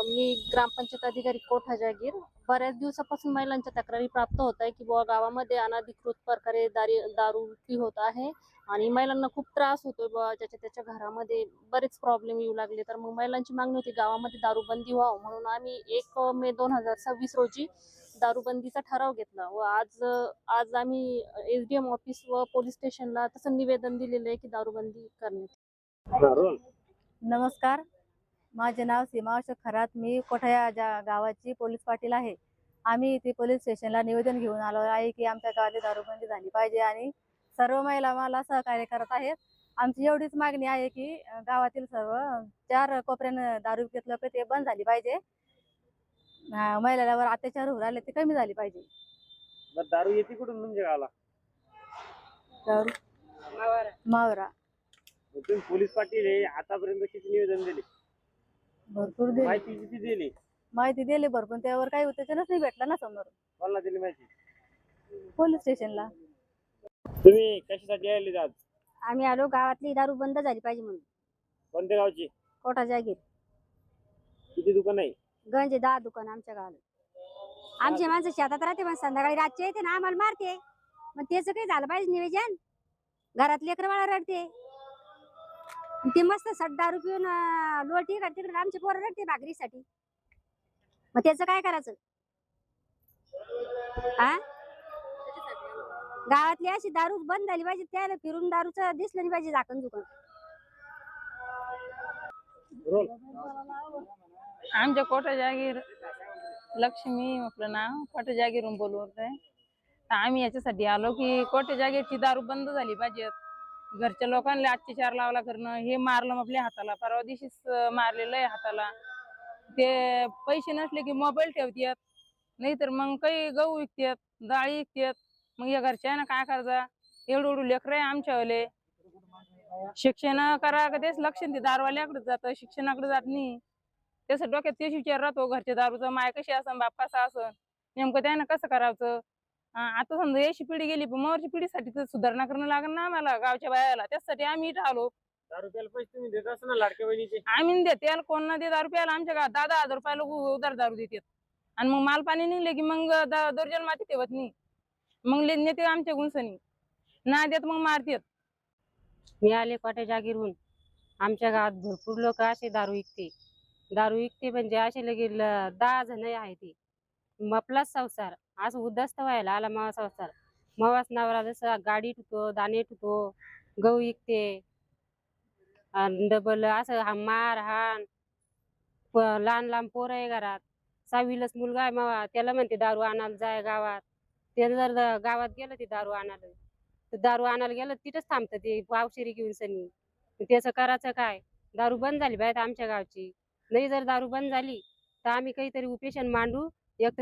मी ग्रामपंचायत अधिकारी कोठा जागीर. बऱ्याच दिवसापासून महिलांच्या तक्रारी प्राप्त होत आहे की बुवा गावामध्ये अनधिकृत प्रकारे दारू विक्री होत आहे आणि महिलांना खूप त्रास होतोय बुवा ज्याच्या त्याच्या घरामध्ये बरेच प्रॉब्लेम येऊ लागले. तर मग महिलांची मागणी होती गावामध्ये दारूबंदी व्हावं म्हणून आम्ही 1 मे 2026 रोजी दारूबंदीचा ठराव घेतला व आज आम्ही SDM ऑफिस व पोलीस स्टेशनला तसं निवेदन दिलेलं आहे की दारूबंदी करण्यात. नमस्कार, माझे नाव सीमा अशोक खरात. मी कोठा या गावाची पोलीस पाटील आहे. आम्ही इथे पोलीस स्टेशनला निवेदन घेऊन आलो आहे की आमच्या गावात दारूबंदी झाली पाहिजे आणि सर्व महिला मला सहकार्य करत आहेत. आमची एवढीच मागणी आहे की गावातील सर्व 4 कोपऱ्यानं दारू विकत लोक ते बंद झाली पाहिजे. महिलांवर अत्याचार होऊ राहिले ते कमी झाली पाहिजे. दारू येते कुठून म्हणजे गावाला? मावरा तुम्ही पोलीस पाटील आहे, आतापर्यंत किती निवेदन दिले? भरपूर दिली माहिती किती दिली? माहिती दिली भरपूर, त्यावर काही उत्तेजनच नाही भेटलं ना. समोर कोणाला दिली माहिती? पोलीस स्टेशनला. तुम्ही कशासाठी आले आज? आम्ही आलो गावातली दारू बंद झाली पाहिजे म्हणून. कोणत्या गावची? कोठा जागीर. किती दुकान आहे? गंज 10 दुकान आमच्या गावाला. आमचे माणसं शेतात राहते पण संध्याकाळी रातचे येते ना आम्हाला मारते. मग त्याचं काही झालं पाहिजे नियोजन. घरात लेकरं बाळा रडते, ते मस्त सट दारू पिऊन लोटी का तिकडे आमचे पोरं रडते भाकरीसाठी. मग त्याचं काय करायचं? हा, गावातली अशी दारू बंद झाली पाहिजे. त्याला फिरून दारूचं दिसलं नाही पाहिजे झाकण झुकण. आमच्या कोठा जागीर लक्ष्मी आपलं नाव कोठा जागीरून बोलवत आहे. तर आम्ही याच्यासाठी आलो की कोठा जागीरची दारू बंद झाली पाहिजे. घरच्या लोकांना अत्याचार लावला करणं, हे मारलं मग आपल्या हाताला, परवा दिवशीच मारलेलं आहे हाताला. ते पैसे नसले की मोबाईल ठेवतात, नाहीतर मग काही गहू विकतात, डाळी विकतात. मग या घरच्या काय करायचं? एवढं लेकरं आहे आमच्यावाले. शिक्षण करा का तेच लक्ष ते दारूवाल्याकडे जातं, शिक्षणाकडे जात नाही. त्याचं डोक्यात तेच विचार राहतो घरच्या दारूचा, माय कशी असन बाप कसा असन, नेमकं त्यानं कसं करायचं. आता समजा याची पिढी गेली पण मोरची पिढीसाठी तर सुधारणा करणं लागेल ना आम्हाला गावच्या बायाला. त्यासाठी आम्ही इथं आलो. दारू प्यायला पैसे तुम्ही देत असं ना लाडक्या बहिणीचे? आम्ही देते कोण ना ते दारू प्यायला. आमच्या गावात 10,000 रुपये लोक उधार दारू देतात आणि मग माल पाणी निघले की मग दर्जन माती ठेवत नाही. मग नेते आमच्या गुंसनी ना देत मग मारतात. मी आले कोठा जागीरहून. आमच्या गावात भरपूर लोक असे दारू विकते म्हणजे असे लगे 10 जण आहे ते. आपलाच संसार असं उद्ध्वस्त व्हायला आला. मावा संसार मावाच नवरा जसं गाडी ठुतो, दाणे ठुतो, गहू विकते आणि डबल असं मारहाण. लहान लहान पोरं आहे घरात. 6वीलाच मुलगा आहे मावा, त्याला म्हणते दारू आणायला जाय गावात. ते जर गावात गेलं ते दारू आणायला गेलं तिथंच थांबतं ते पावशेरी घेऊन सनी. त्याचं करायचं काय? दारू बंद झाली पाहिजे आमच्या गावची. नाही जर दारू बंद झाली तर आम्ही काहीतरी उपोषण मांडू. एक